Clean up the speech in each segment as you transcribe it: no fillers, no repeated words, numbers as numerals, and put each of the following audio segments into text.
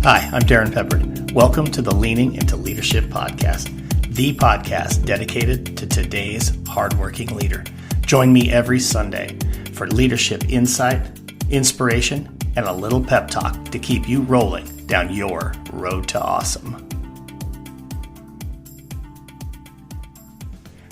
Hi, I'm Darrin Peppard. Welcome to the Leaning into Leadership podcast, the podcast dedicated to today's hardworking leader. Join me every Sunday for leadership insight, inspiration, and a little pep talk to keep you rolling down your road to awesome.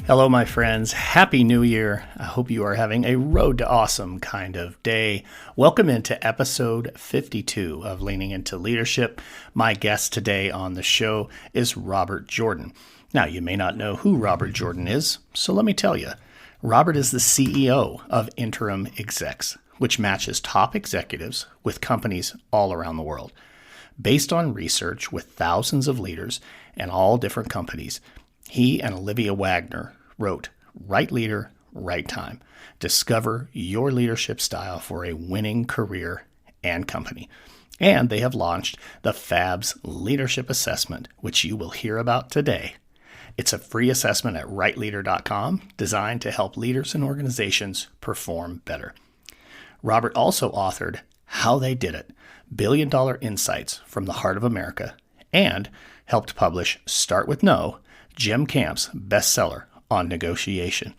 Hello, my friends. Happy New Year. I hope you are having a road to awesome kind of day. Welcome into episode 52 of Leaning into Leadership. My guest today on the show is Robert Jordan. Now, you may not know who Robert Jordan is, so let me tell you. Robert is the CEO of Interim Execs, which matches top executives with companies all around the world. Based on research with thousands of leaders and all different companies, he and Olivia Wagner wrote Right Leader, Right Time. Discover your leadership style for a winning career and company. And they have launched the FABS Leadership Assessment, which you will hear about today. It's a free assessment at rightleader.com designed to help leaders and organizations perform better. Robert also authored How They Did It, Billion-Dollar Insights from the Heart of America, and helped publish Start With No, Jim Camp's bestseller on negotiation.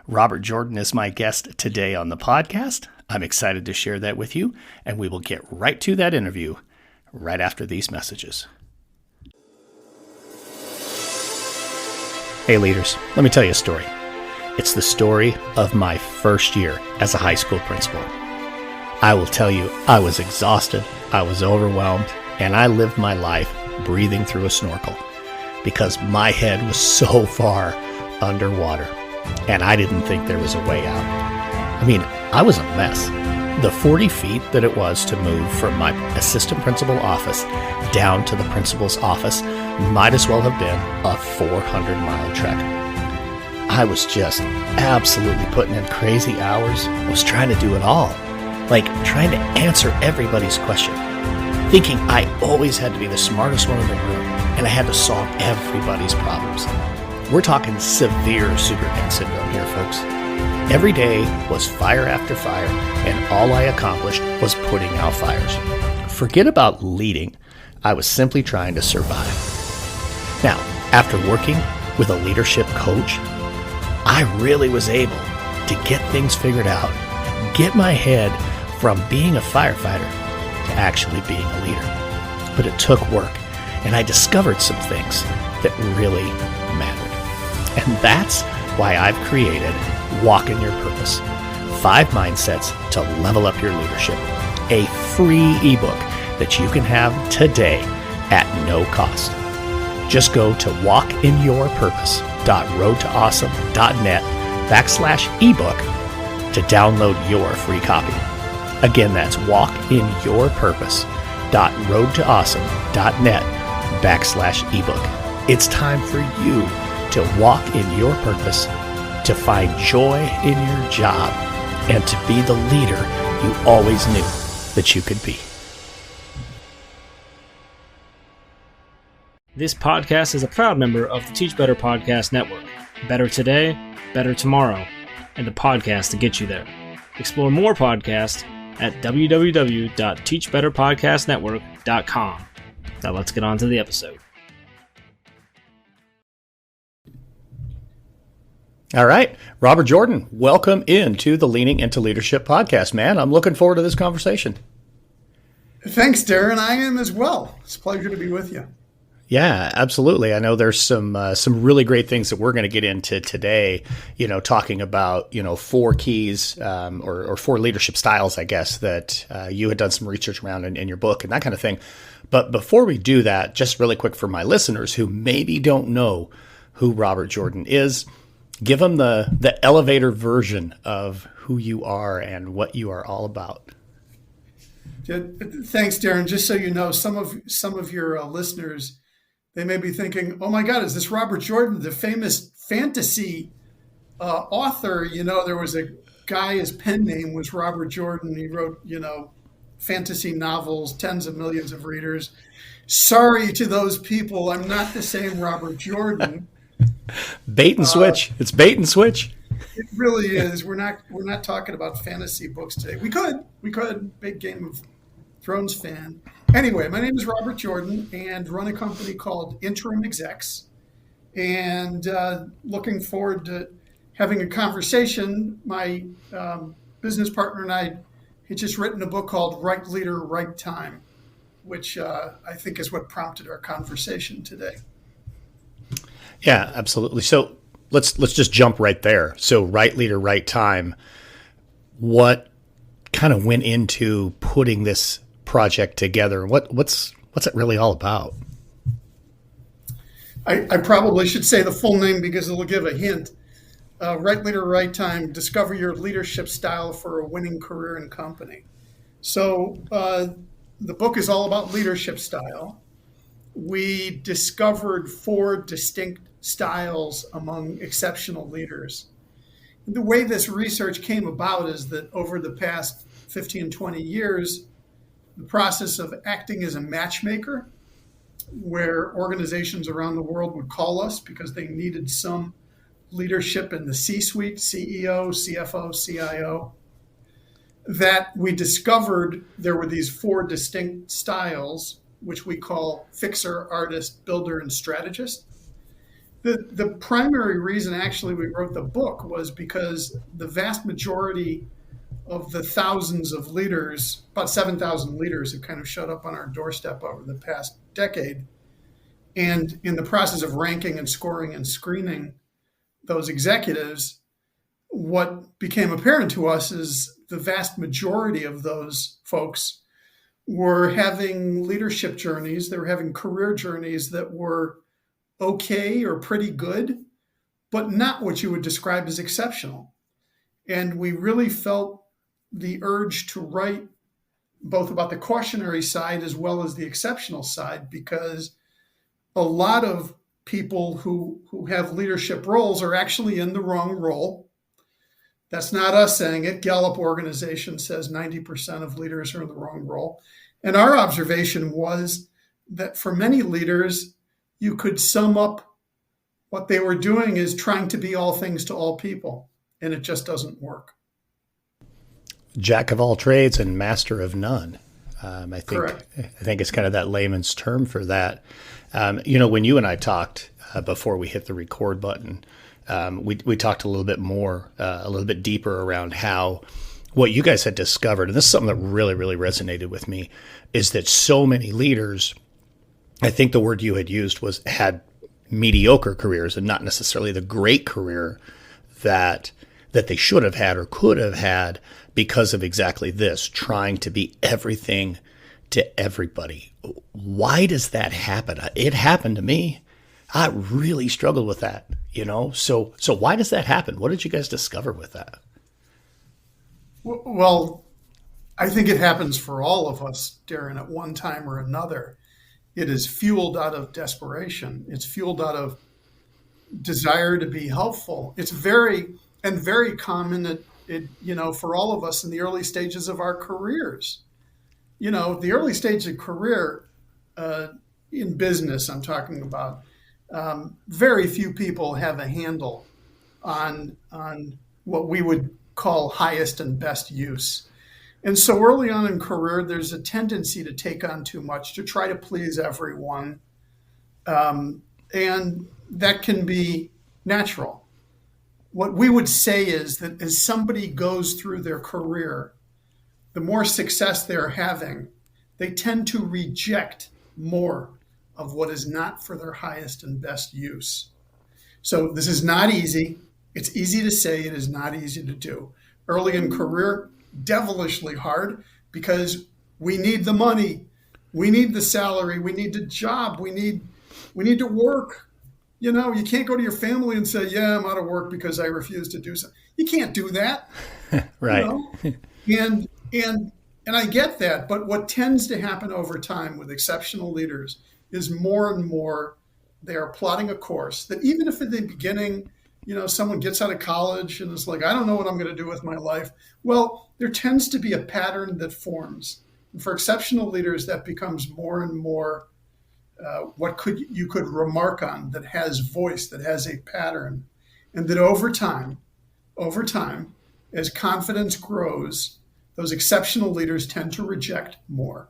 Robert Jordan is my guest today on the podcast. I'm excited to share that with you, and we will get right to that interview right after these messages. Hey leaders, let me tell you a story. It's the story of my first year as a high school principal. I will tell you, I was exhausted, I was overwhelmed, and I lived my life breathing through a snorkel because my head was so far underwater, and I didn't think there was a way out. I mean, I was a mess. The 40 feet that it was to move from my assistant principal office down to the principal's office might as well have been a 400-mile trek. I was just absolutely putting in crazy hours. I was trying to do it all, like trying to answer everybody's question, thinking I always had to be the smartest one in the room, and I had to solve everybody's problems. We're talking severe Superman syndrome here, folks. Every day was fire after fire, and all I accomplished was putting out fires. Forget about leading. I was simply trying to survive. Now, after working with a leadership coach, I really was able to get things figured out, get my head from being a firefighter to actually being a leader. But it took work, and I discovered some things that really mattered. And that's why I've created Walk in Your Purpose, 5 mindsets to level up your leadership, a free ebook that you can have today at no cost. Just go to walkinyourpurpose.roadtoawesome.net/ebook to download your free copy. Again, that's walkinyourpurpose.roadtoawesome.net/ebook. It's time for you to walk in your purpose, to find joy in your job, and to be the leader you always knew that you could be. This podcast is a proud member of the Teach Better Podcast Network. Better today, better tomorrow, and the podcast to get you there. Explore more podcasts at www.teachbetterpodcastnetwork.com. Now let's get on to the episode. All right. Robert Jordan, welcome into the Leaning into Leadership podcast, man. I'm looking forward to this conversation. Thanks, Darrin. I am as well. It's a pleasure to be with you. Yeah, absolutely. I know there's some really great things that we're going to get into today, talking about, 4 keys or 4 leadership styles, I guess, that you had done some research around in your book and that kind of thing. But before we do that, just really quick for my listeners who maybe don't know who Robert Jordan is, give them the elevator version of who you are and what you are all about. Yeah, thanks, Darrin. Just so you know, some of your listeners, they may be thinking, "Oh my God, is this Robert Jordan, the famous fantasy author?" There was a guy. His pen name was Robert Jordan. He wrote, fantasy novels, tens of millions of readers. Sorry to those people, I'm not the same Robert Jordan. Bait and switch. It's bait and switch. It really is. We're not talking about fantasy books today. We could. Big Game of Thrones fan. Anyway, my name is Robert Jordan and run a company called Interim Execs, and looking forward to having a conversation. My business partner and I had just written a book called Right Leader, Right Time, which I think is what prompted our conversation today. Yeah, absolutely. So let's just jump right there. So right leader, right time. What kind of went into putting this project together? What's it really all about? I probably should say the full name because it'll give a hint. Right leader, right time. Discover your leadership style for a winning career and company. So the book is all about leadership style. We discovered 4 distinct styles among exceptional leaders. The way this research came about is that over the past 15, 20 years, the process of acting as a matchmaker, where organizations around the world would call us because they needed some leadership in the C-suite, CEO, CFO, CIO, that we discovered there were these 4 distinct styles, which we call fixer, artist, builder, and strategist. The primary reason actually we wrote the book was because the vast majority of the thousands of leaders, about 7,000 leaders who kind of showed up on our doorstep over the past decade, and in the process of ranking and scoring and screening those executives, what became apparent to us is the vast majority of those folks were having leadership journeys, they were having career journeys that were okay or pretty good, but not what you would describe as exceptional. And we really felt the urge to write both about the cautionary side as well as the exceptional side, because a lot of people who have leadership roles are actually in the wrong role. That's not us saying it. Gallup organization says 90% of leaders are in the wrong role. And our observation was that for many leaders, you could sum up what they were doing is trying to be all things to all people, and it just doesn't work. Jack of all trades and master of none. Correct. I think it's kind of that layman's term for that. When you and I talked before we hit the record button, we talked a little bit more, a little bit deeper around how what you guys had discovered, and this is something that really, really resonated with me, is that so many leaders, I think the word you had used was had mediocre careers and not necessarily the great career that they should have had or could have had because of exactly this, trying to be everything to everybody. Why does that happen? It happened to me. I really struggled with that, So why does that happen? What did you guys discover with that? Well, I think it happens for all of us, Darrin, at one time or another. It is fueled out of desperation. It's fueled out of desire to be helpful. It's very common that for all of us in the early stages of our careers. The early stage of career in business, I'm talking about, very few people have a handle on what we would call highest and best use. And so early on in career, there's a tendency to take on too much, to try to please everyone. And that can be natural. What we would say is that as somebody goes through their career, the more success they're having, they tend to reject more of what is not for their highest and best use. So this is not easy. It's easy to say, it is not easy to do. Early in career, devilishly hard because we need the money, we need the salary, we need the job, we need to work. You can't go to your family and say, yeah, I'm out of work because I refuse to do something. You can't do that. Right. And I get that, but what tends to happen over time with exceptional leaders is more and more they are plotting a course that even if at the beginning, someone gets out of college and is like, I don't know what I'm going to do with my life. Well, there tends to be a pattern that forms. And for exceptional leaders, that becomes more and more you could remark on that has voice, that has a pattern. And that over time, as confidence grows, those exceptional leaders tend to reject more.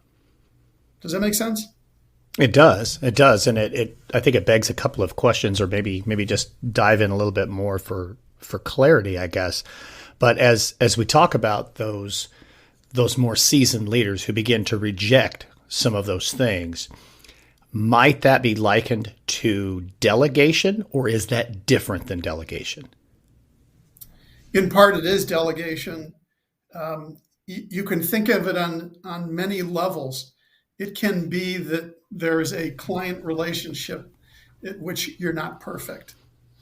Does that make sense? It does. It does. And I think it begs a couple of questions, or maybe just dive in a little bit more for clarity, I guess. But as we talk about those more seasoned leaders who begin to reject some of those things, might that be likened to delegation, or is that different than delegation? In part, it is delegation. You can think of it on many levels. It can be that there's a client relationship at which you're not perfect,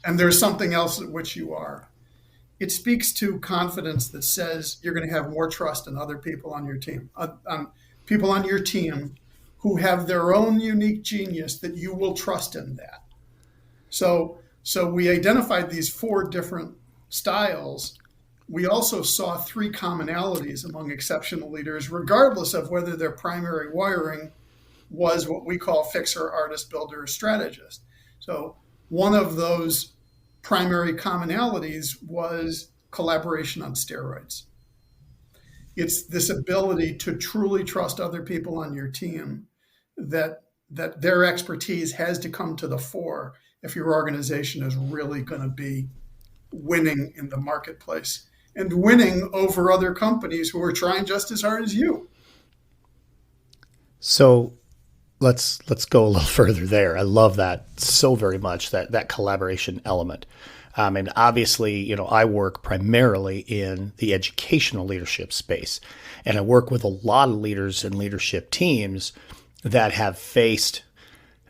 and there's something else at which you are. It speaks to confidence that says you're going to have more trust in other people on your team, people on your team who have their own unique genius, that you will trust in that. So we identified these 4 different styles. We also saw 3 commonalities among exceptional leaders, regardless of whether their primary wiring was what we call fixer, artist, builder, or strategist. So one of those primary commonalities was collaboration on steroids. It's this ability to truly trust other people on your team, that their expertise has to come to the fore if your organization is really going to be winning in the marketplace and winning over other companies who are trying just as hard as you. So let's go a little further there. I love that so very much, that collaboration element. And obviously, I work primarily in the educational leadership space, and I work with a lot of leaders and leadership teams that have faced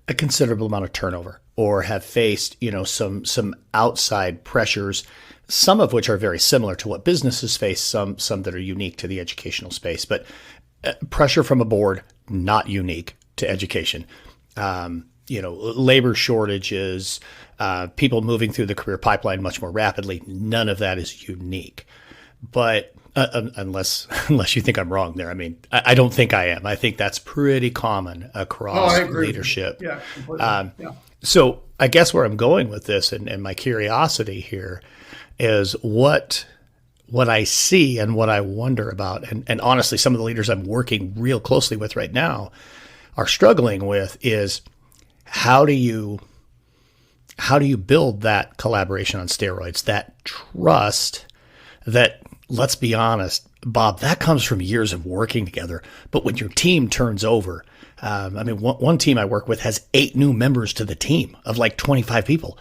a considerable amount of turnover, or have faced, some outside pressures, some of which are very similar to what businesses face, some that are unique to the educational space, but pressure from a board, not unique to education. Labor shortages, people moving through the career pipeline much more rapidly. None of that is unique. But unless you think I'm wrong there. I mean, I don't think I am. I think that's pretty common across leadership. Yeah, yeah. So I guess where I'm going with this, and my curiosity here, is what I see and what I wonder about. And honestly, some of the leaders I'm working real closely with right now are struggling with is how do you build that collaboration on steroids, that trust that, let's be honest, Bob, that comes from years of working together. But when your team turns over, one team I work with has 8 new members to the team of like 25 people.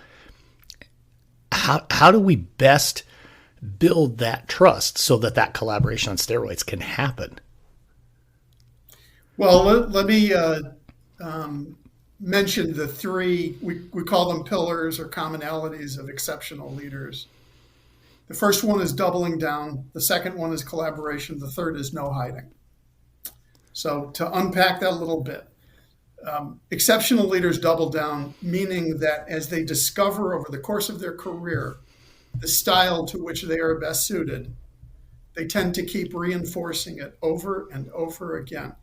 How do we best build that trust so that collaboration on steroids can happen? Well, let me mention the 3, we call them pillars or commonalities of exceptional leaders. The first one is doubling down. The second one is collaboration. The third is no hiding. So to unpack that a little bit, exceptional leaders double down, meaning that as they discover over the course of their career the style to which they are best suited, they tend to keep reinforcing it over and over again.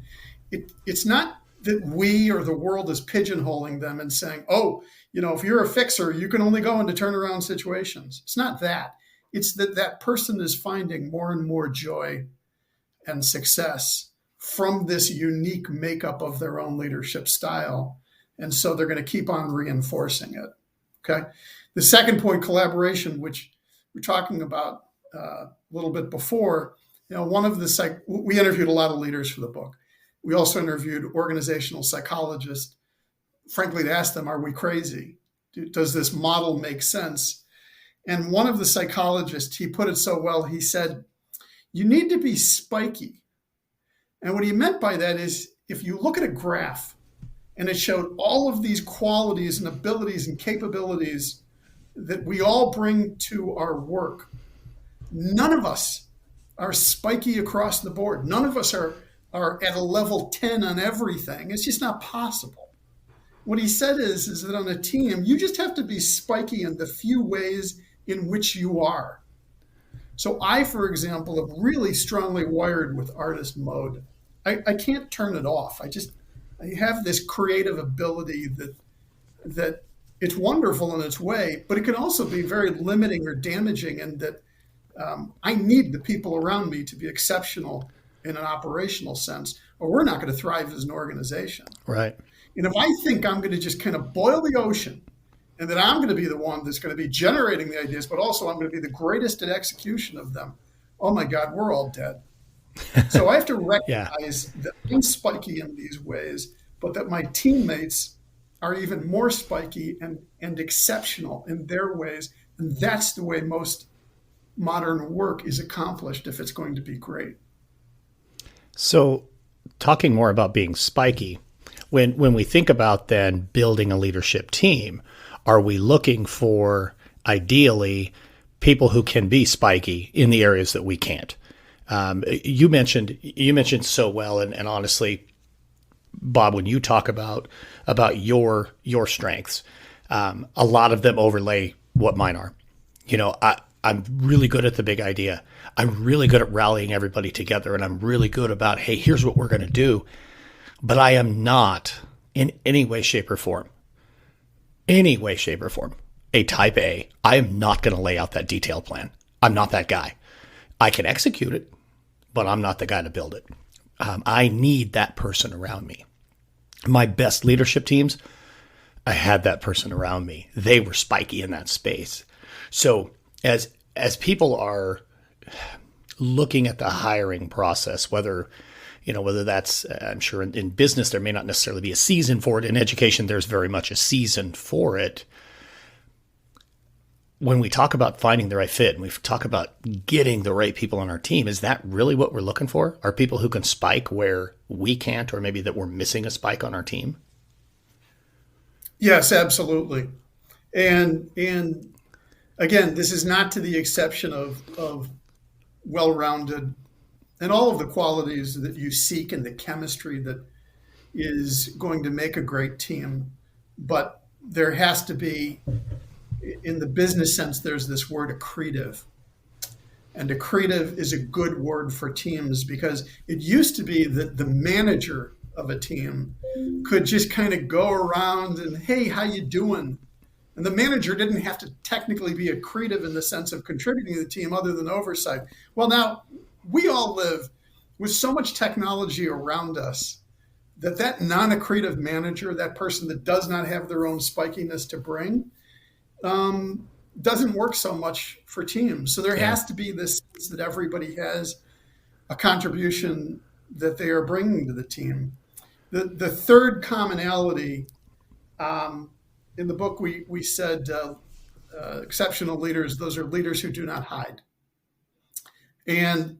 It's not that we or the world is pigeonholing them and saying, if you're a fixer, you can only go into turnaround situations. It's not that. It's that person is finding more and more joy and success from this unique makeup of their own leadership style. And so they're going to keep on reinforcing it. Okay. The second point, collaboration, which we're talking about a little bit before, we interviewed a lot of leaders for the book. We also interviewed organizational psychologists, frankly, to ask them, are we crazy? Does this model make sense? And one of the psychologists, he put it so well, he said, you need to be spiky. And what he meant by that is, if you look at a graph and it showed all of these qualities and abilities and capabilities that we all bring to our work, none of us are spiky across the board. None of us are at a level 10 on everything. It's just not possible. What he said is that on a team, you just have to be spiky in the few ways in which you are. So I, for example, am really strongly wired with artist mode. I can't turn it off. I have this creative ability that it's wonderful in its way, but it can also be very limiting or damaging, and that I need the people around me to be exceptional in an operational sense, or we're not going to thrive as an organization. Right. And if I think I'm going to just kind of boil the ocean and that I'm going to be the one that's going to be generating the ideas, but also I'm going to be the greatest at execution of them, oh my God, we're all dead. So I have to recognize that I'm spiky in these ways, but that my teammates are even more spiky and exceptional in their ways. And that's the way most modern work is accomplished if it's going to be great. So talking more about being spiky, when we think about then building a leadership team, are we looking for ideally people who can be spiky in the areas that we can't? You mentioned so well, and honestly, Bob, when you talk about your strengths, a lot of them overlay what mine are. I'm really good at the big idea. I'm really good at rallying everybody together, and I'm really good about, hey, here's what we're going to do. But I am not in any way, shape, or form, a type A. I am not going to lay out that detailed plan. I'm not that guy. I can execute it, but I'm not the guy to build it. I need that person around me. My best leadership teams, I had that person around me. They were spiky in that space. So as people are looking at the hiring process, whether that's, I'm sure in business, there may not necessarily be a season for it. In education, there's very much a season for it. When we talk about finding the right fit and we talk about getting the right people on our team, is that really what we're looking for? Are people who can spike where we can't, or maybe that we're missing a spike on our team? Yes, absolutely. And again, this is not to the exception of well-rounded and all of the qualities that you seek and the chemistry that is going to make a great team. But there has to be, in the business sense, there's this word accretive. And accretive is a good word for teams, because it used to be that the manager of a team could just kind of go around and, hey, how you doing? And the manager didn't have to technically be accretive in the sense of contributing to the team other than oversight. Well, now we all live with so much technology around us that non-accretive manager, that person that does not have their own spikiness to bring, doesn't work so much for teams. So there has to be this sense that everybody has a contribution that they are bringing to the team. The third commonality, in the book, we said exceptional leaders, those are leaders who do not hide. And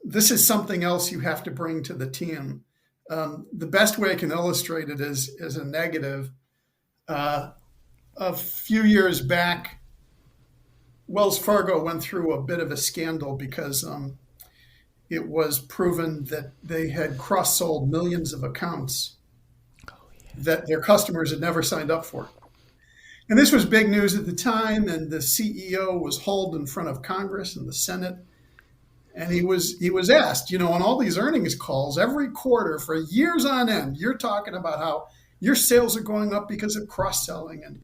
this is something else you have to bring to the team. The best way I can illustrate it is a negative. A few years back, Wells Fargo went through a bit of a scandal because it was proven that they had cross-sold millions of accounts that their customers had never signed up for. And this was big news at the time, and the CEO was hauled in front of Congress and the Senate. And he was asked, on all these earnings calls, every quarter for years on end, you're talking about how your sales are going up because of cross-selling. And,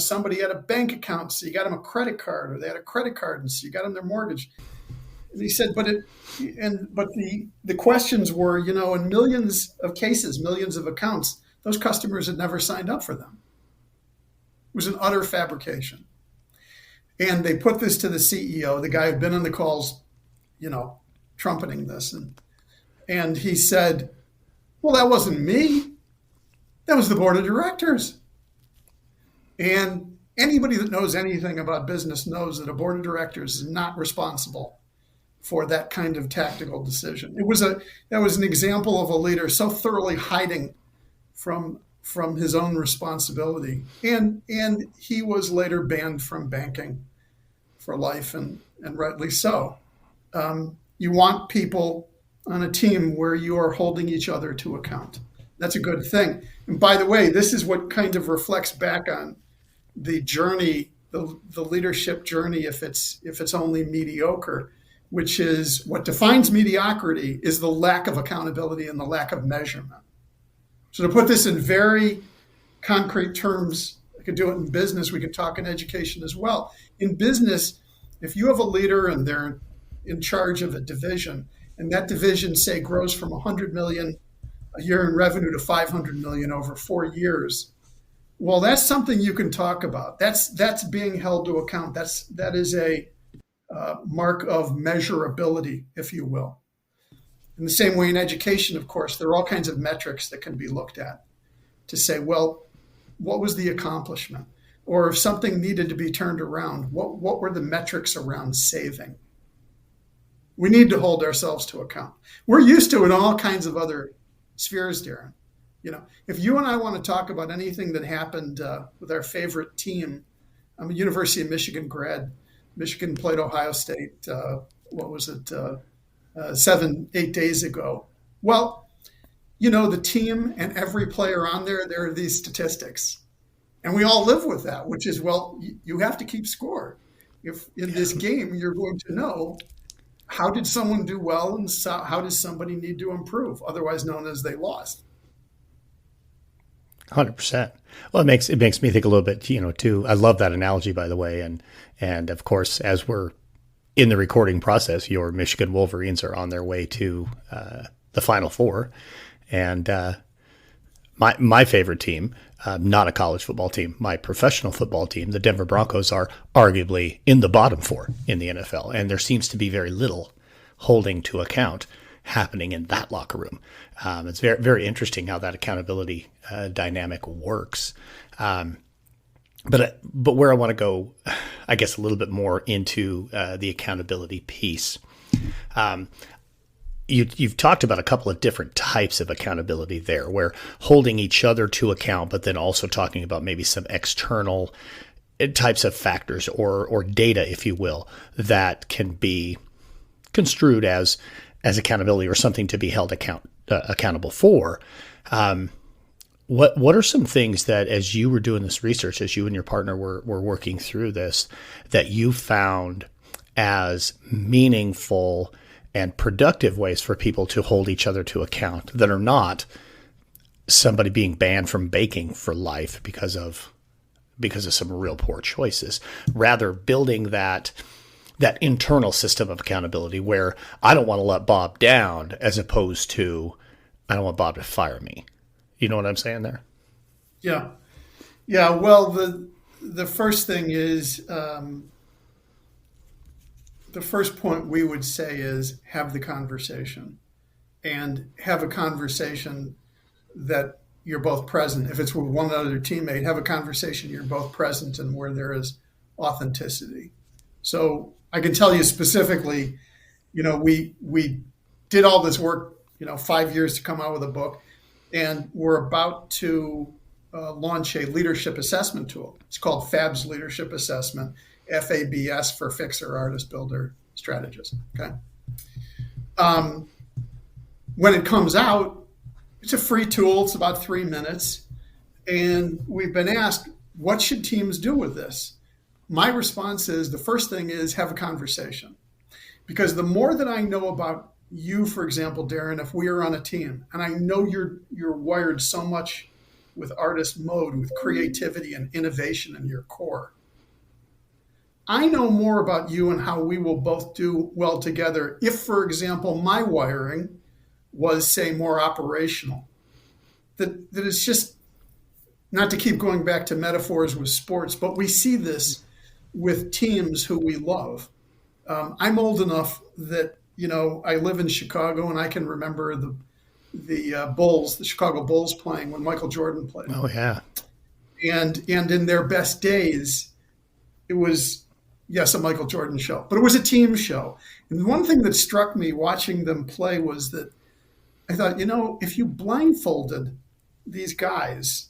somebody had a bank account, so you got them a credit card, or they had a credit card, and so you got them their mortgage. And he said, but the questions were, in millions of cases, millions of accounts, those customers had never signed up for them. It was an utter fabrication. And they put this to the CEO, the guy who'd been on the calls, trumpeting this. And he said, well, that wasn't me. That was the board of directors. And anybody that knows anything about business knows that a board of directors is not responsible for that kind of tactical decision. That was an example of a leader so thoroughly hiding from his own responsibility. And he was later banned from banking for life, and rightly so. You want people on a team where you are holding each other to account. That's a good thing. And by the way, this is what kind of reflects back on the journey, the leadership journey, if it's only mediocre, which is what defines mediocrity is the lack of accountability and the lack of measurement. So to put this in very concrete terms, I could do it in business, we could talk in education as well. In business, if you have a leader and they're in charge of a division, and that division, say, grows from 100 million a year in revenue to 500 million over 4 years. Well, that's something you can talk about. That's being held to account. That is a mark of measurability, if you will. In the same way in education, of course, there are all kinds of metrics that can be looked at to say, well, what was the accomplishment? Or if something needed to be turned around, what were the metrics around saving? We need to hold ourselves to account. We're used to it in all kinds of other spheres, Darrin. If you and I want to talk about anything that happened with our favorite team, I'm a University of Michigan grad. Michigan played Ohio State, 8 days ago. Well, the team and every player on there are these statistics. And we all live with that, which is, well, you have to keep score. If in this game, you're going to know how did someone do well and how does somebody need to improve, otherwise known as they lost. 100%. Well, it makes me think a little bit, too. I love that analogy, by the way. And of course, as we're in the recording process, your Michigan Wolverines are on their way to the Final Four. And my favorite team, not a college football team, my professional football team, the Denver Broncos, are arguably in the bottom four in the NFL. And there seems to be very little holding to account happening in that locker room. It's very, very interesting how that accountability dynamic works. But where I want to go, I guess, a little bit more into the accountability piece. You've talked about a couple of different types of accountability there, where holding each other to account, but then also talking about maybe some external types of factors or data, if you will, that can be construed as accountability or something to be held accountable for. What are some things that, as you were doing this research, as you and your partner were working through this, that you found as meaningful and productive ways for people to hold each other to account that are not somebody being banned from baking for life because of some real poor choices, rather building that internal system of accountability where I don't want to let Bob down, as opposed to I don't want Bob to fire me. You know what I'm saying there? Yeah. Well, the first thing is, the first point we would say is have the conversation, and have a conversation that you're both present. If it's with one other teammate, have a conversation you're both present and where there is authenticity. So I can tell you specifically, we did all this work, 5 years to come out with a book, and we're about to launch a leadership assessment tool. It's called FABS Leadership Assessment, FABS for Fixer, Artist, Builder, Strategist. Okay. When it comes out, it's a free tool. It's about 3 minutes. And we've been asked, what should teams do with this? My response is, the first thing is have a conversation. Because the more that I know about you, for example, Darrin, if we are on a team, and I know you're wired so much with artist mode, with creativity and innovation in your core, I know more about you and how we will both do well together if, for example, my wiring was, say, more operational. That it's just, not to keep going back to metaphors with sports, but we see this with teams who we love. I'm old enough that, I live in Chicago, and I can remember the Bulls, the Chicago Bulls, playing when Michael Jordan played. Oh, yeah. And in their best days, it was, yes, a Michael Jordan show, but it was a team show. And one thing that struck me watching them play was that I thought, if you blindfolded these guys,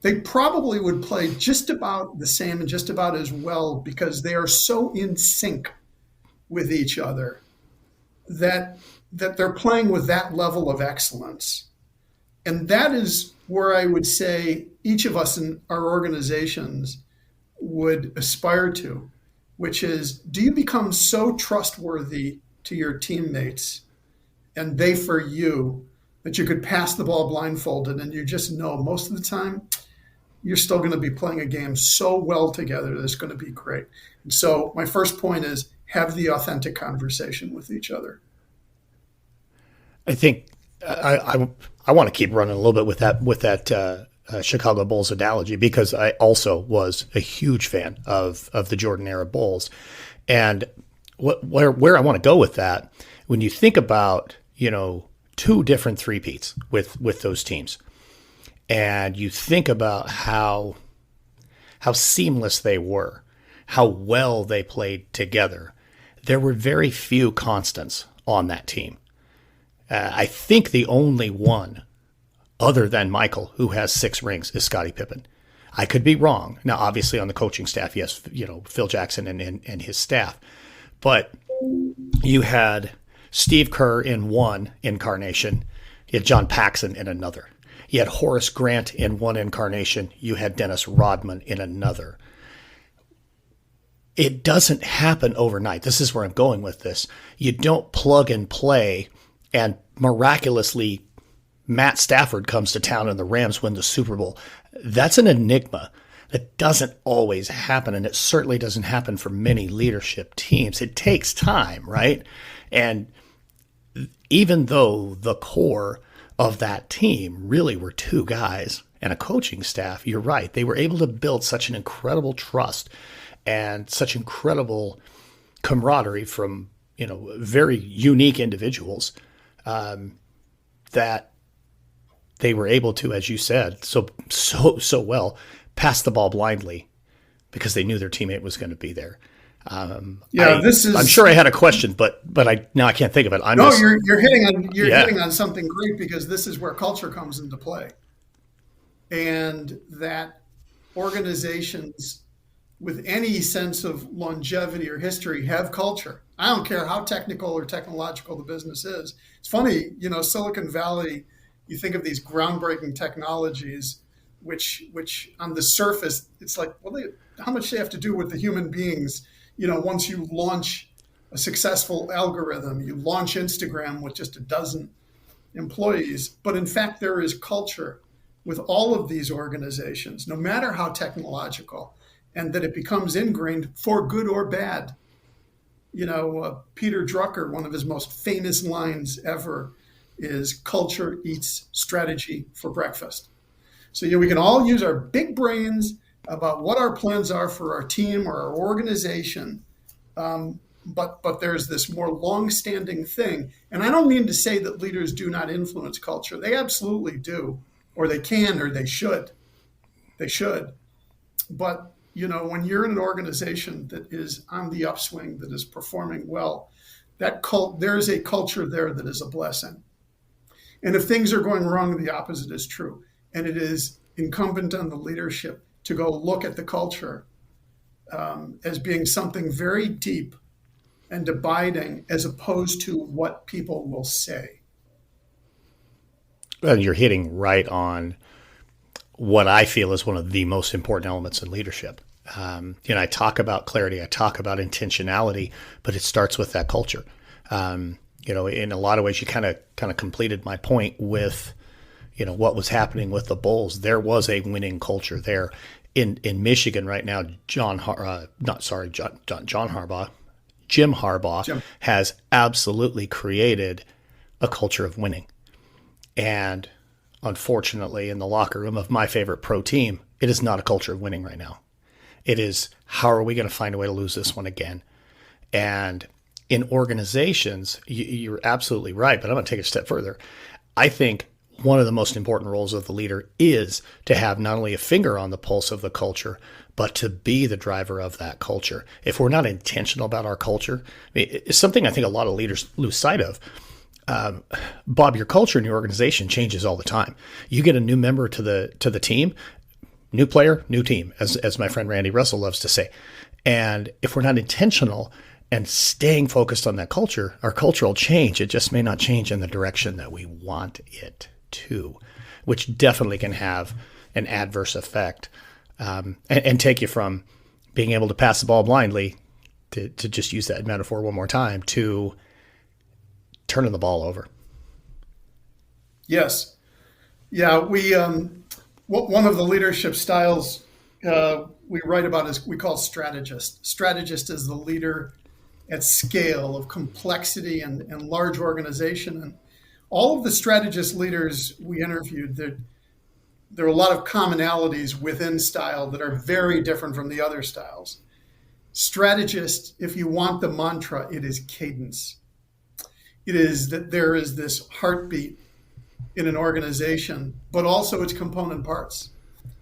they probably would play just about the same and just about as well, because they are so in sync with each other that they're playing with that level of excellence. And that is where I would say each of us in our organizations would aspire to, which is, do you become so trustworthy to your teammates and they for you that you could pass the ball blindfolded and you just know most of the time you're still going to be playing a game so well together that it's going to be great. And so my first point is have the authentic conversation with each other. I think I want to keep running a little bit with that Chicago Bulls analogy, because I also was a huge fan of the Jordan era Bulls, and where I want to go with that, when you think about two different three-peats with those teams, and you think about how seamless they were, how well they played together, there were very few constants on that team. I think the only one other than Michael who has 6 rings is Scottie Pippen. I could be wrong. Now, obviously on the coaching staff, yes, Phil Jackson and his staff, but you had Steve Kerr in one incarnation, you had John Paxson in another. You had Horace Grant in one incarnation, you had Dennis Rodman in another. It doesn't happen overnight. This is where I'm going with this. You don't plug and play and miraculously Matt Stafford comes to town and the Rams win the Super Bowl. That's an enigma. That doesn't always happen, and it certainly doesn't happen for many leadership teams. It takes time, right? And even though the core of that team really were 2 guys and a coaching staff, you're right. They were able to build such an incredible trust and such incredible camaraderie from, very unique individuals, that they were able to, as you said, so well, pass the ball blindly because they knew their teammate was going to be there. I'm sure I had a question, but I can't think of it. You're hitting on something great, because this is where culture comes into play, and that organizations with any sense of longevity or history have culture. I don't care how technical or technological the business is. It's funny, Silicon Valley, you think of these groundbreaking technologies, which on the surface, it's like, well, how much they have to do with the human beings? Once you launch a successful algorithm, you launch Instagram with just a dozen employees. But in fact, there is culture with all of these organizations, no matter how technological, and that it becomes ingrained for good or bad. Peter Drucker, one of his most famous lines ever is, "Culture eats strategy for breakfast." So, we can all use our big brains about what our plans are for our team or our organization. But there's this more long-standing thing. And I don't mean to say that leaders do not influence culture. They absolutely do, or they can, or they should. They should. But, when you're in an organization that is on the upswing, that is performing well, there is a culture there that is a blessing. And if things are going wrong, the opposite is true. And it is incumbent on the leadership to go look at the culture as being something very deep and abiding, as opposed to what people will say. Well, you're hitting right on what I feel is one of the most important elements in leadership. I talk about clarity, I talk about intentionality, but it starts with that culture. In a lot of ways, you kind of completed my point with, what was happening with the Bulls. There was a winning culture there in Michigan right now. Jim Harbaugh has absolutely created a culture of winning. And unfortunately, in the locker room of my favorite pro team, it is not a culture of winning right now. It is, how are we going to find a way to lose this one again? And in organizations, you're absolutely right, but I'm going to take it a step further. I think one of the most important roles of the leader is to have not only a finger on the pulse of the culture, but to be the driver of that culture. If we're not intentional about our culture, it's something I think a lot of leaders lose sight of. Bob, your culture in your organization changes all the time. You get a new member to the team, new player, new team, as my friend Randy Russell loves to say. And if we're not intentional and staying focused on that culture, our culture will change. It just may not change in the direction that we want it to, which definitely can have an adverse effect and take you from being able to pass the ball blindly, to just use that metaphor one more time, to turning the ball over. Yes. Yeah, one of the leadership styles we write about is we call strategist. Strategist is the leader at scale of complexity and large organization. And all of the strategist leaders we interviewed, there are a lot of commonalities within style that are very different from the other styles. Strategist, if you want the mantra, it is cadence. It is that there is this heartbeat in an organization, but also its component parts.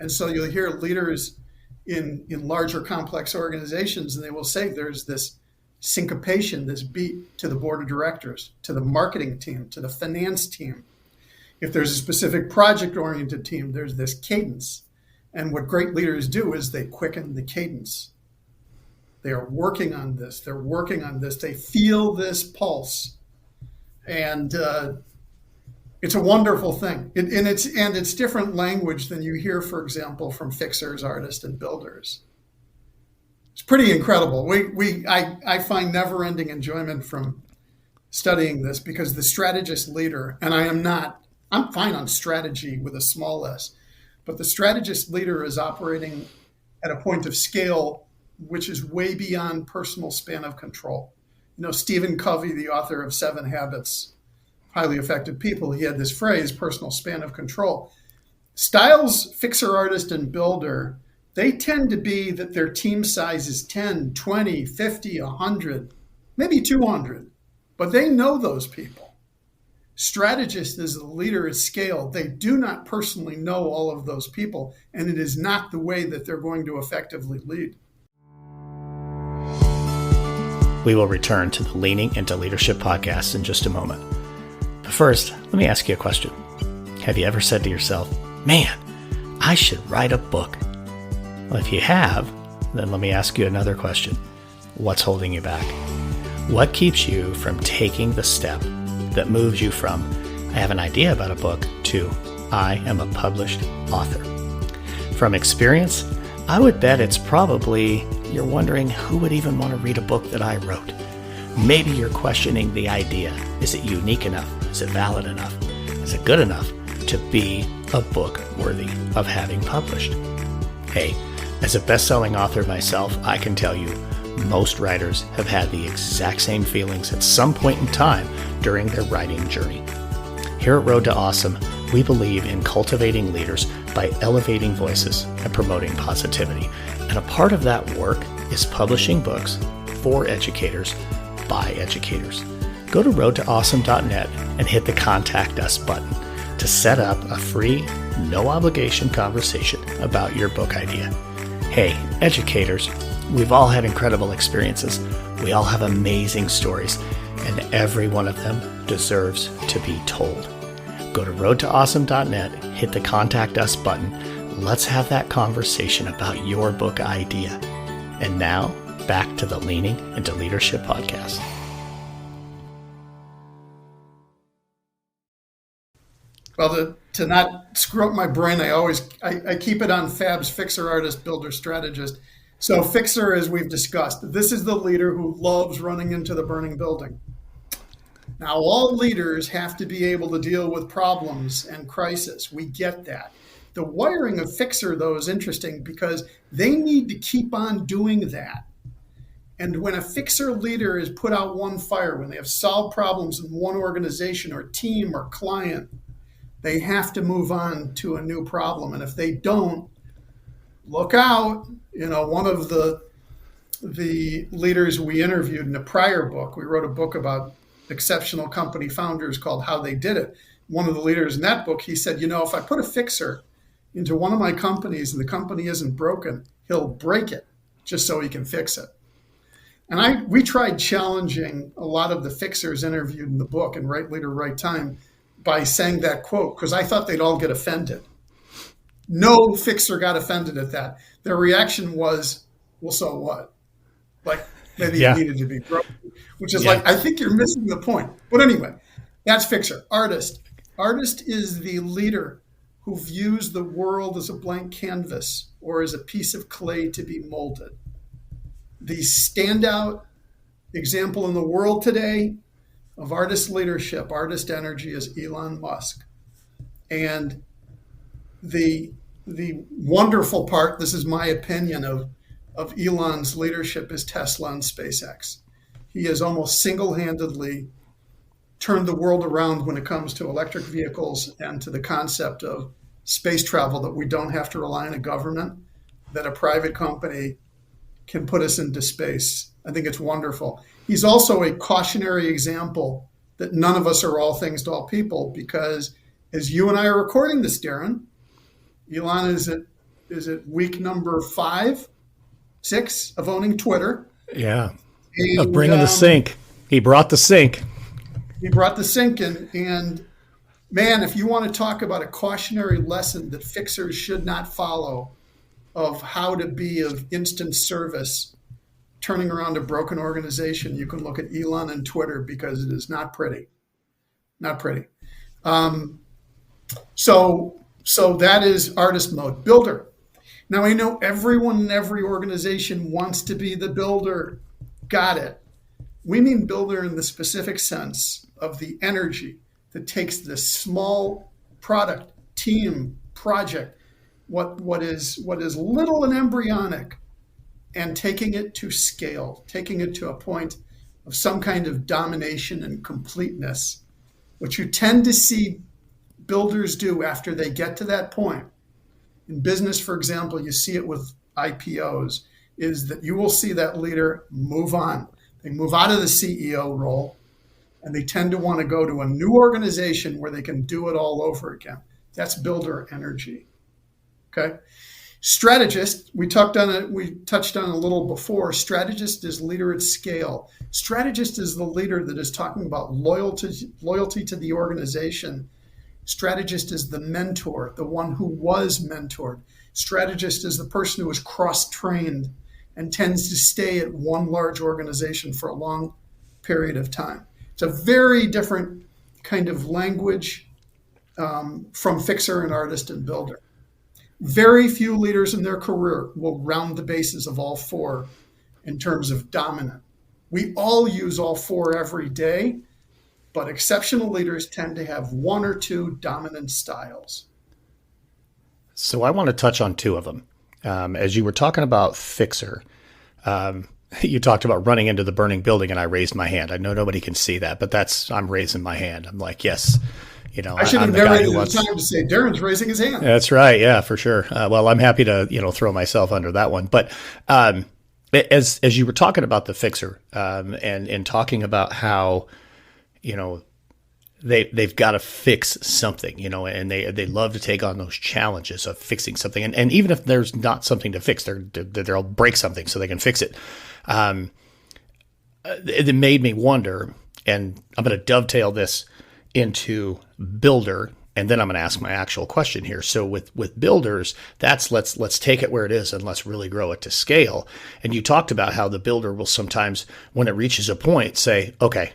And so you'll hear leaders in larger complex organizations, and they will say there's this syncopation, this beat to the board of directors, to the marketing team, to the finance team. If there's a specific project-oriented team, there's this cadence. And what great leaders do is they quicken the cadence. They are working on this. They're working on this. They feel this pulse. And it's a wonderful thing. It's different language than you hear, for example, from fixers, artists, and builders. It's pretty incredible. I find never-ending enjoyment from studying this, because the strategist leader, and I'm fine on strategy with a small s, but the strategist leader is operating at a point of scale which is way beyond personal span of control. Stephen Covey, the author of 7 Habits of Highly Effective People, he had this phrase, personal span of control. Styles, fixer, artist, and builder, they tend to be that their team size is 10, 20, 50, 100, maybe 200, but they know those people. Strategist is the leader at scale. They do not personally know all of those people, and it is not the way that they're going to effectively lead. We will return to the Leaning into Leadership podcast in just a moment. But first, let me ask you a question. Have you ever said to yourself, man, I should write a book? Well, if you have, then let me ask you another question. What's holding you back? What keeps you from taking the step that moves you from, I have an idea about a book, to, I am a published author? From experience, I would bet it's probably you're wondering who would even want to read a book that I wrote. Maybe you're questioning the idea. Is it unique enough? Is it valid enough? Is it good enough to be a book worthy of having published? Hey, as a best-selling author myself, I can tell you most writers have had the exact same feelings at some point in time during their writing journey. Here at Road to Awesome, we believe in cultivating leaders by elevating voices and promoting positivity. And a part of that work is publishing books for educators by educators. Go to roadtoawesome.net and hit the Contact Us button to set up a free, no obligation conversation about your book idea. Hey, educators, we've all had incredible experiences. We all have amazing stories, and every one of them deserves to be told. Go to roadtoawesome.net, hit the Contact Us button. Let's have that conversation about your book idea. And now, back to the Leaning into Leadership podcast. Well, to not screw up my brain, I keep it on FABS, fixer, artist, builder, strategist. So fixer, as we've discussed, this is the leader who loves running into the burning building. Now, all leaders have to be able to deal with problems and crisis. We get that. The wiring of fixer, though, is interesting because they need to keep on doing that. And when a fixer leader is put out one fire, when they have solved problems in one organization or team or client, they have to move on to a new problem. And if they don't, look out. One of the leaders we interviewed in a prior book, we wrote a book about exceptional company founders called How They Did It. One of the leaders in that book, he said, if I put a fixer into one of my companies and the company isn't broken, he'll break it just so he can fix it. And we tried challenging a lot of the fixers interviewed in the book in Right Leader, Right Time by saying that quote, because I thought they'd all get offended. No fixer got offended at that. Their reaction was, well, so what? Like, maybe it needed to be broken, which is like, I think you're missing the point. But anyway, that's fixer. Artist. Artist is the leader who views the world as a blank canvas or as a piece of clay to be molded. The standout example in the world today of artist leadership, artist energy, is Elon Musk. And the wonderful part, this is my opinion, of Elon's leadership is Tesla and SpaceX. He has almost single-handedly turned the world around when it comes to electric vehicles and to the concept of space travel, that we don't have to rely on a government, that a private company can put us into space. I think it's wonderful. He's also a cautionary example that none of us are all things to all people, because as you and I are recording this, Darrin, Elon is at week number 5, 6 of owning Twitter. Yeah. Of bringing the sink. He brought the sink. He brought the sink in. And man, if you want to talk about a cautionary lesson that fixers should not follow of how to be of instant service, turning around a broken organization, you can look at Elon and Twitter, because it is not pretty. Not pretty. So that is artist mode. Builder. Now, I know everyone in every organization wants to be the builder. Got it. We mean builder in the specific sense of the energy that takes this small product, team, project, what is little and embryonic, and taking it to scale, taking it to a point of some kind of domination and completeness. What you tend to see builders do after they get to that point, in business, for example, you see it with IPOs, is that you will see that leader move on. They move out of the CEO role, and they tend to want to go to a new organization where they can do it all over again. That's builder energy. Okay. Strategist, we touched on it a little before. Strategist is leader at scale. Strategist is the leader that is talking about loyalty to the organization. Strategist is the mentor, the one who was mentored. Strategist is the person who is cross-trained and tends to stay at one large organization for a long period of time. It's a very different kind of language from fixer and artist and builder. Very few leaders in their career will round the bases of all 4 in terms of dominant. We all use all 4 every day, but exceptional leaders tend to have 1 or 2 dominant styles. So I want to touch on 2 of them. As you were talking about fixer, you talked about running into the burning building, and I raised my hand. I know nobody can see that, but I'm raising my hand. I'm like, yes. I should have narrated the time to say Darrin's raising his hand. That's right. Yeah, for sure. Well, I'm happy to, throw myself under that one. But as you were talking about the fixer and talking about how, they've got to fix something, and they love to take on those challenges of fixing something. And even if there's not something to fix, they'll break something so they can fix it. It made me wonder, and I'm going to dovetail this into builder, and then I'm going to ask my actual question here. So with builders, that's let's take it where it is and let's really grow it to scale. And you talked about how the builder will sometimes, when it reaches a point, say, okay,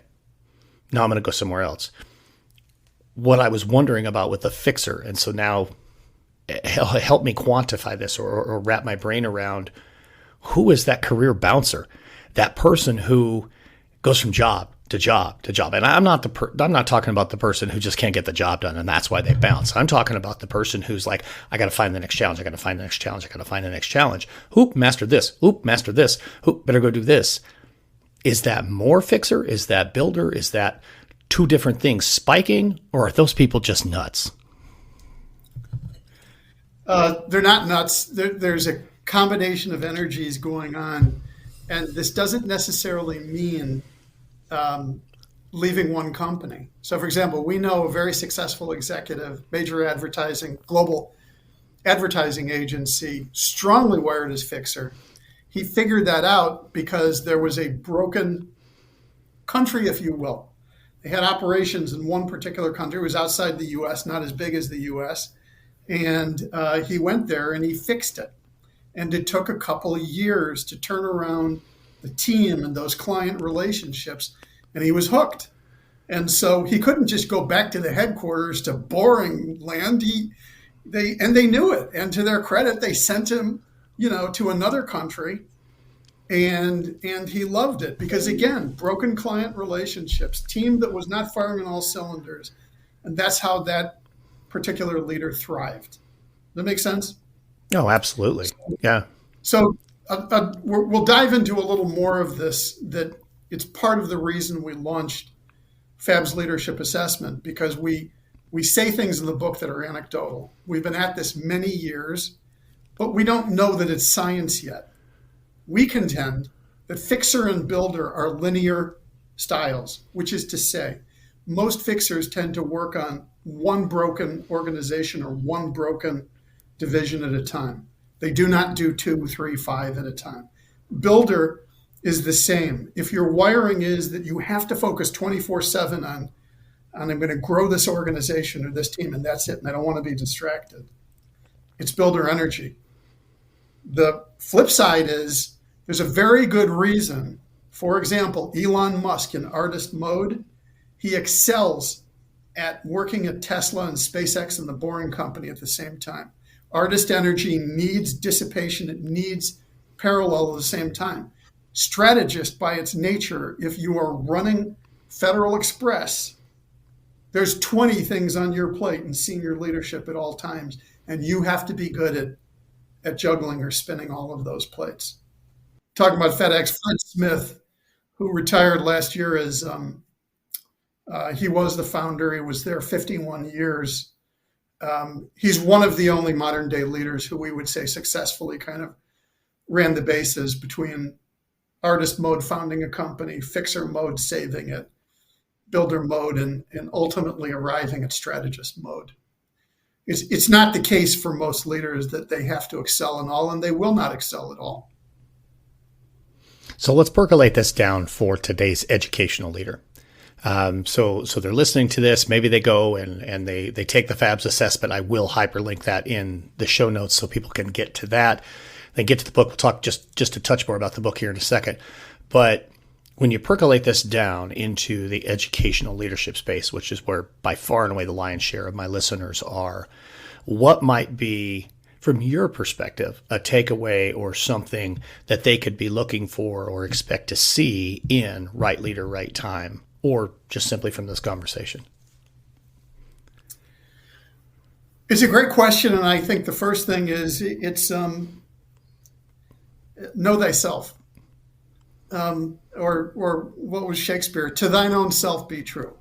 now I'm going to go somewhere else. What I was wondering about with the fixer, and so now help me quantify this or wrap my brain around, who is that career bouncer, that person who goes from job to job to job. And I'm not talking about the person who just can't get the job done and that's why they bounce. I'm talking about the person who's like, I got to find the next challenge. I got to find the next challenge. I got to find the next challenge. Oop, master this. Oop, master this. Oop, better go do this. Is that more fixer? Is that builder? Is that 2 different things spiking, or are those people just nuts? They're not nuts. There's a combination of energies going on, and this doesn't necessarily mean leaving one company. So, for example, we know a very successful executive, major advertising, global advertising agency, strongly wired as fixer. He figured that out because there was a broken country, if you will. They had operations in one particular country. It was outside the U.S., not as big as the U.S. And he went there and he fixed it. And it took a couple of years to turn around the team and those client relationships. And he was hooked. And so he couldn't just go back to the headquarters to boring land. They knew it. And to their credit, they sent him, to another country. And he loved it because, again, broken client relationships, team that was not firing on all cylinders. And that's how that particular leader thrived. Does that make sense? Oh, absolutely. Yeah. So we'll dive into a little more of this, that it's part of the reason we launched FAB's leadership assessment because we say things in the book that are anecdotal. We've been at this many years, but we don't know that it's science yet. We contend that fixer and builder are linear styles, which is to say, most fixers tend to work on one broken organization or one broken division at a time. They do not do 2, 3, 5 at a time. Builder is the same. If your wiring is that you have to focus 24/7 on I'm going to grow this organization or this team, and that's it, and I don't want to be distracted, it's builder energy. The flip side is there's a very good reason. For example, Elon Musk in artist mode, he excels at working at Tesla and SpaceX and the Boring Company at the same time. Artist energy needs dissipation. It needs parallel at the same time. Strategist by its nature, if you are running Federal Express, there's 20 things on your plate in senior leadership at all times, and you have to be good at juggling or spinning all of those plates. Talking about FedEx, Fred Smith, who retired last year as he was the founder. He was there 51 years. He's one of the only modern day leaders who we would say successfully kind of ran the bases between artist mode, founding a company, fixer mode, saving it, builder mode, and ultimately arriving at strategist mode. It's not the case for most leaders that they have to excel in all, and they will not excel at all. So let's percolate this down for today's educational leader. So they're listening to this. Maybe they go and they take the FABS assessment. I will hyperlink that in the show notes so people can get to that. They get to the book. We'll talk just a touch more about the book here in a second. But when you percolate this down into the educational leadership space, which is where by far and away the lion's share of my listeners are, what might be, from your perspective, a takeaway or something that they could be looking for or expect to see in Right Leader, Right Time, or just simply from this conversation? It's a great question, and I think the first thing is it's know thyself. Or what was Shakespeare? To thine own self be true.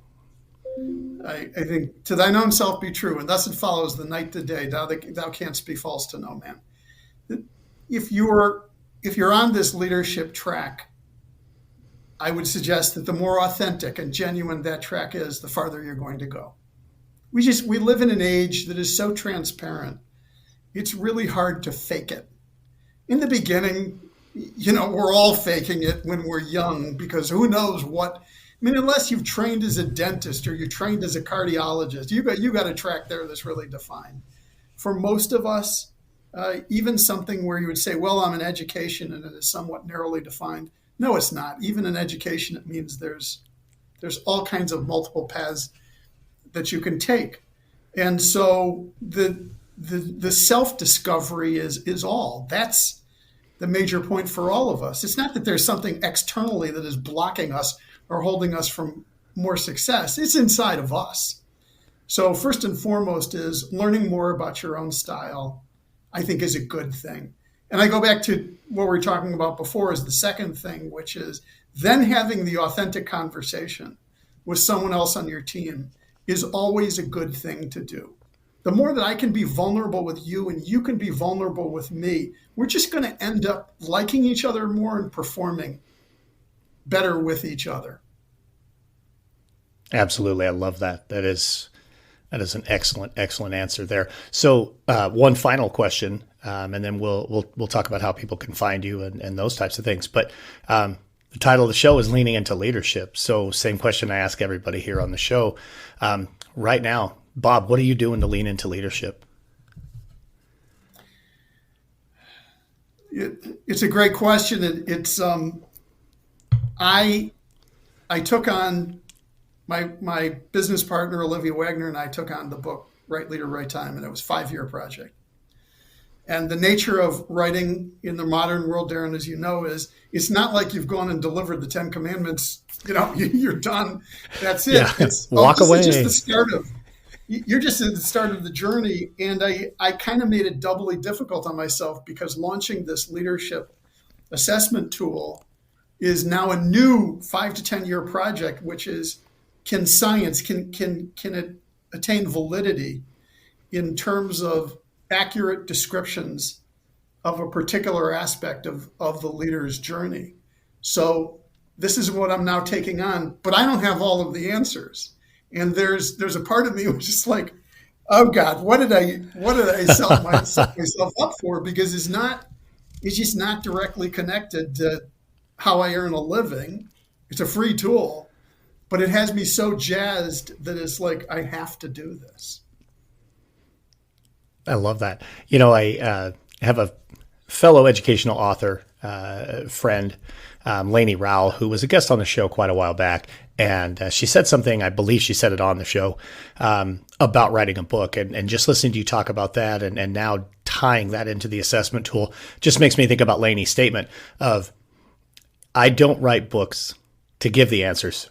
I think to thine own self be true, and thus it follows the night to day. Thou canst be false to no man. If you're on this leadership track, I would suggest that the more authentic and genuine that track is, the farther you're going to go. We live in an age that is so transparent. It's really hard to fake it. In the beginning, we're all faking it when we're young because who knows what. Unless you've trained as a dentist or you trained as a cardiologist, you got a track there that's really defined. For most of us, even something where you would say, well, I'm in education and it is somewhat narrowly defined. No, it's not. Even in education, it means there's all kinds of multiple paths that you can take. And so the self-discovery is all. That's the major point for all of us. It's not that there's something externally that is blocking us or holding us from more success. It's inside of us. So first and foremost is learning more about your own style, I think, is a good thing. And I go back to what we were talking about before is the second thing, which is then having the authentic conversation with someone else on your team is always a good thing to do. The more that I can be vulnerable with you and you can be vulnerable with me, we're just going to end up liking each other more and performing better with each other. Absolutely. I love that. That is an excellent answer there. So one final question, and then we'll talk about how people can find you and those types of things. But the title of the show is Leaning into Leadership. So same question I ask everybody here on the show. Right now, Bob, what are you doing to lean into leadership? It's a great question. I took on my business partner, Olivia Wagner, and I took on the book, Right Leader, Right Time, and it was a 5-year project. And the nature of writing in the modern world, Darrin, as you know, is it's not like you've gone and delivered the 10 Commandments, you're done. That's it. Yeah. It's walk away. It's just the start of, you're just at the start of the journey. And I kind of made it doubly difficult on myself because launching this leadership assessment tool is now a new 5 to 10 year project, which is can science, can it attain validity in terms of accurate descriptions of a particular aspect of the leader's journey? So this is what I'm now taking on, but I don't have all of the answers. And there's a part of me which is like, oh God, what did I set myself up for? Because it's just not directly connected to how I earn a living. It's a free tool, but it has me so jazzed that it's like, I have to do this. I love that. I have a fellow educational author friend, Lainey Rowell, who was a guest on the show quite a while back. And she said something, I believe she said it on the show, about writing a book. And just listening to you talk about that and now tying that into the assessment tool just makes me think about Lainey's statement of, I don't write books to give the answers.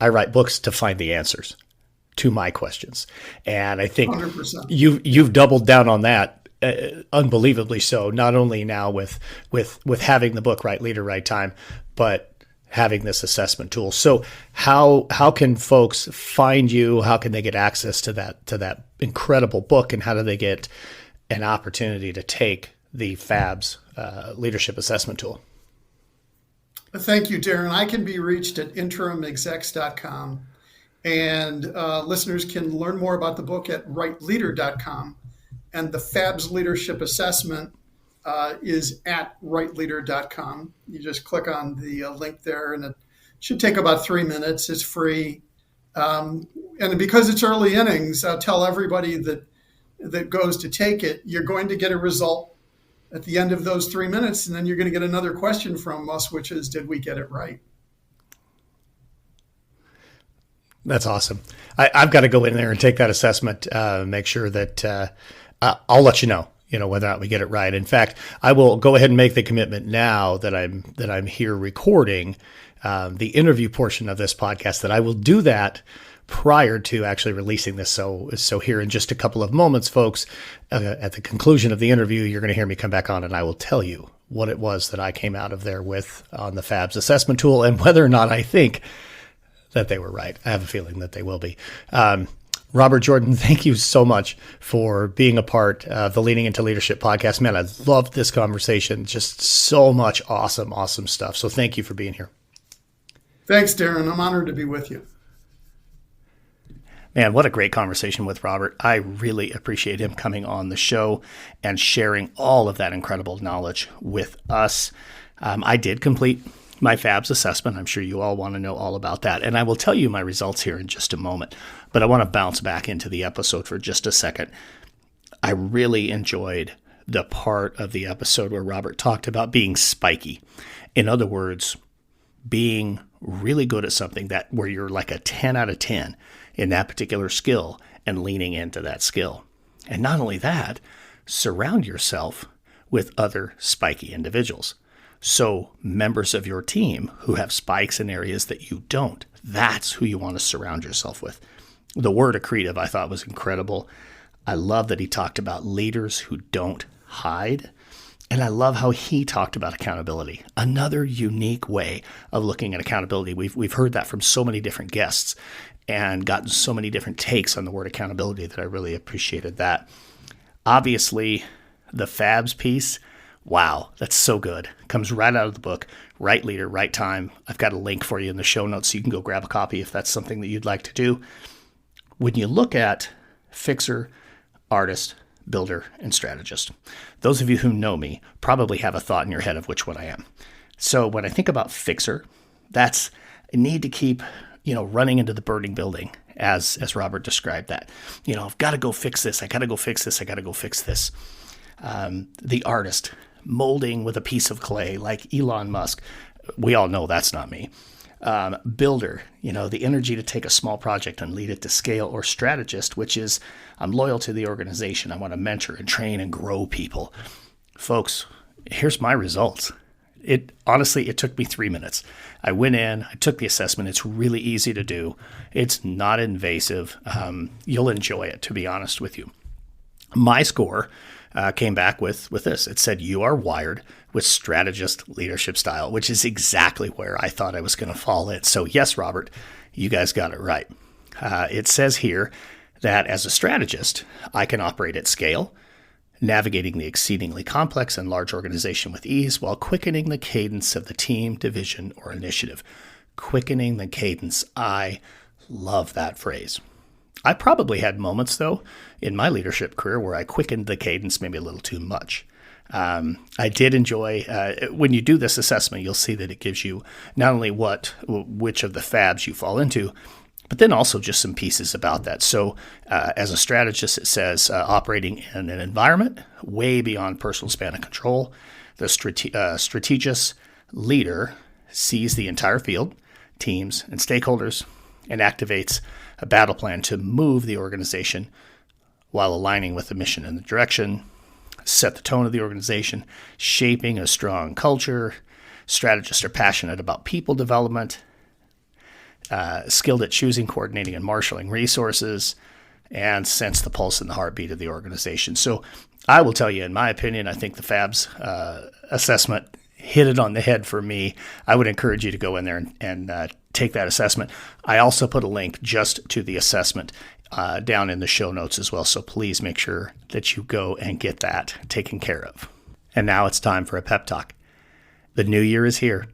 I write books to find the answers to my questions. And I think 100%. You've doubled down on that, unbelievably so, not only now with having the book Right Leader, Right Time, but having this assessment tool. So how can folks find you? How can they get access to that incredible book, and how do they get an opportunity to take the FABS leadership assessment tool? Thank you, Darrin. I can be reached at interimexecs.com, and listeners can learn more about the book at rightleader.com, and the FABS leadership assessment is at rightleader.com. You just click on the link there, and it should take about 3 minutes. It's free. And because it's early innings, I'll tell everybody that goes to take it, you're going to get a result at the end of those 3 minutes, and then you're going to get another question from us, which is, did we get it right? That's awesome. I've got to go in there and take that assessment, make sure that I'll let you know whether or not we get it right. In fact, I will go ahead and make the commitment now that I'm here recording the interview portion of this podcast, that I will do that prior to actually releasing this. So here in just a couple of moments, folks, at the conclusion of the interview, you're going to hear me come back on and I will tell you what it was that I came out of there with on the FABS assessment tool and whether or not I think that they were right. I have a feeling that they will be. Robert Jordan, thank you so much for being a part of the Leaning into Leadership podcast. Man, I loved this conversation. Just so much awesome stuff. So thank you for being here. Thanks, Darrin. I'm honored to be with you. Man, what a great conversation with Robert. I really appreciate him coming on the show and sharing all of that incredible knowledge with us. I did complete my FABS assessment. I'm sure you all want to know all about that. And I will tell you my results here in just a moment. But I want to bounce back into the episode for just a second. I really enjoyed the part of the episode where Robert talked about being spiky. In other words, being really good at something where you're like a 10 out of 10 in that particular skill and leaning into that skill. And not only that, surround yourself with other spiky individuals. So members of your team who have spikes in areas that you don't, that's who you want to surround yourself with. The word accretive I thought was incredible. I love that he talked about leaders who don't hide. And I love how he talked about accountability, another unique way of looking at accountability. We've heard that from so many different guests and gotten so many different takes on the word accountability that I really appreciated that. Obviously, the FABS piece, wow, that's so good. Comes right out of the book, Right Leader, Right Time. I've got a link for you in the show notes so you can go grab a copy if that's something that you'd like to do. When you look at fixer, artist, builder, and strategist, those of you who know me probably have a thought in your head of which one I am. So when I think about fixer, that's I need to keep, running into the burning building, as Robert described that. I've got to go fix this. I got to go fix this. I got to go fix this. The artist, molding with a piece of clay like Elon Musk. We all know that's not me. Builder, the energy to take a small project and lead it to scale, or strategist, which is I'm loyal to the organization. I want to mentor and train and grow people. Folks, here's my results. It took me 3 minutes. I went in, I took the assessment. It's really easy to do. It's not invasive. You'll enjoy it, to be honest with you. My score came back with this. It said, "You are wired with strategist leadership style," which is exactly where I thought I was going to fall in. So yes, Robert, you guys got it right. It says here that as a strategist, I can operate at scale, navigating the exceedingly complex and large organization with ease while quickening the cadence of the team, division, or initiative. Quickening the cadence. I love that phrase. I probably had moments, though, in my leadership career where I quickened the cadence maybe a little too much. I did enjoy, when you do this assessment, you'll see that it gives you not only which of the FABs you fall into, but then also just some pieces about that. So as a strategist, it says operating in an environment way beyond personal span of control. The strategist leader sees the entire field, teams, and stakeholders, and activates a battle plan to move the organization while aligning with the mission and the direction, set the tone of the organization, shaping a strong culture. Strategists are passionate about people development, skilled at choosing, coordinating, and marshaling resources, and sense the pulse and the heartbeat of the organization. So I will tell you, in my opinion, I think the FABS assessment hit it on the head for me. I would encourage you to go in there and take that assessment. I also put a link just to the assessment down in the show notes as well. So please make sure that you go and get that taken care of. And now it's time for a pep talk. The new year is here.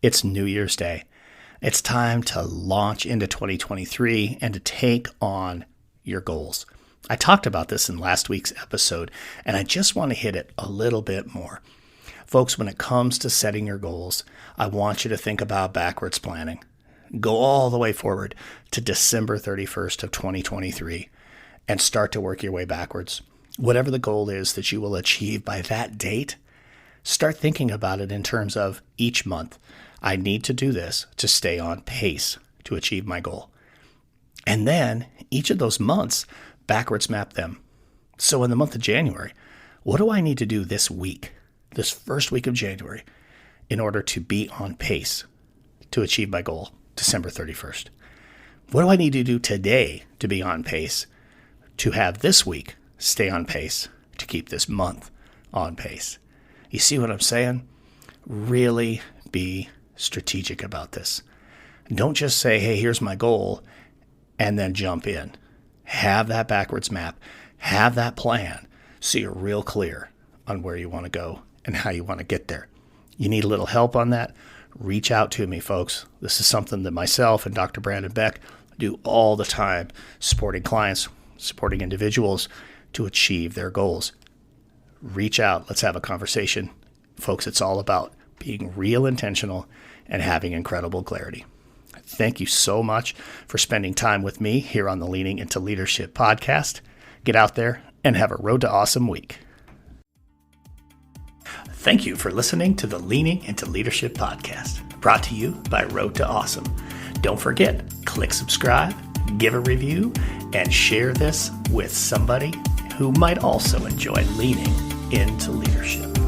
It's New Year's Day. It's time to launch into 2023 and to take on your goals. I talked about this in last week's episode, and I just want to hit it a little bit more. Folks, when it comes to setting your goals, I want you to think about backwards planning. Go all the way forward to December 31st of 2023 and start to work your way backwards. Whatever the goal is that you will achieve by that date, start thinking about it in terms of each month. I need to do this to stay on pace to achieve my goal. And then each of those months, backwards map them. So in the month of January, what do I need to do this week, this first week of January, in order to be on pace to achieve my goal, December 31st? What do I need to do today to be on pace to have this week stay on pace to keep this month on pace? You see what I'm saying? Really be strategic about this. Don't just say, hey, here's my goal, and then jump in. Have that backwards map. Have that plan so you're real clear on where you want to go and how you want to get there. You need a little help on that? Reach out to me, folks. This is something that myself and Dr. Brandon Beck do all the time, supporting clients, supporting individuals to achieve their goals. Reach out. Let's have a conversation. Folks, it's all about being real intentional and having incredible clarity. Thank you so much for spending time with me here on the Leaning into Leadership podcast. Get out there and have a Road to Awesome week. Thank you for listening to the Leaning into Leadership podcast, brought to you by Road to Awesome. Don't forget, click subscribe, give a review, and share this with somebody who might also enjoy leaning into leadership.